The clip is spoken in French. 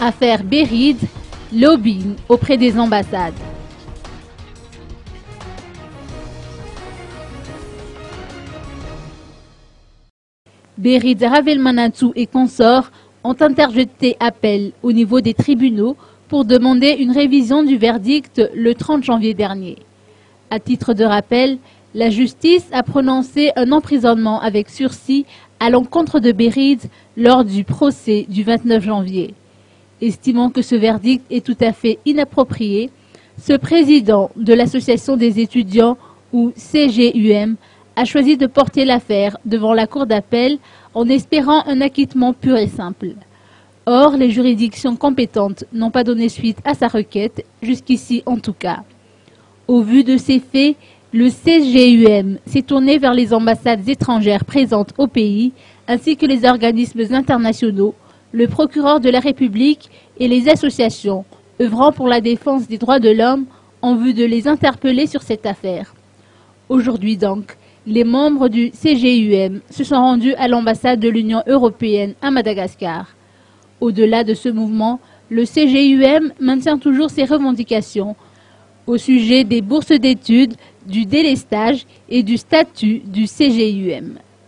Affaire Béride, lobbying auprès des ambassades. Béride Ravelmanatou et consorts ont interjeté appel au niveau des tribunaux pour demander une révision du verdict le 30 janvier dernier. À titre de rappel, la justice a prononcé un emprisonnement avec sursis à l'encontre de Béride lors du procès du 29 janvier. Estimant que ce verdict est tout à fait inapproprié, ce président de l'association des étudiants, ou CGUM, a choisi de porter l'affaire devant la cour d'appel en espérant un acquittement pur et simple. Or, les juridictions compétentes n'ont pas donné suite à sa requête, jusqu'ici en tout cas. Au vu de ces faits, le CGUM s'est tourné vers les ambassades étrangères présentes au pays, ainsi que les organismes internationaux, le procureur de la République et les associations œuvrant pour la défense des droits de l'homme en vue de les interpeller sur cette affaire. Aujourd'hui donc, les membres du CGUM se sont rendus à l'ambassade de l'Union européenne à Madagascar. Au-delà de ce mouvement, le CGUM maintient toujours ses revendications au sujet des bourses d'études, du délestage et du statut du CGUM.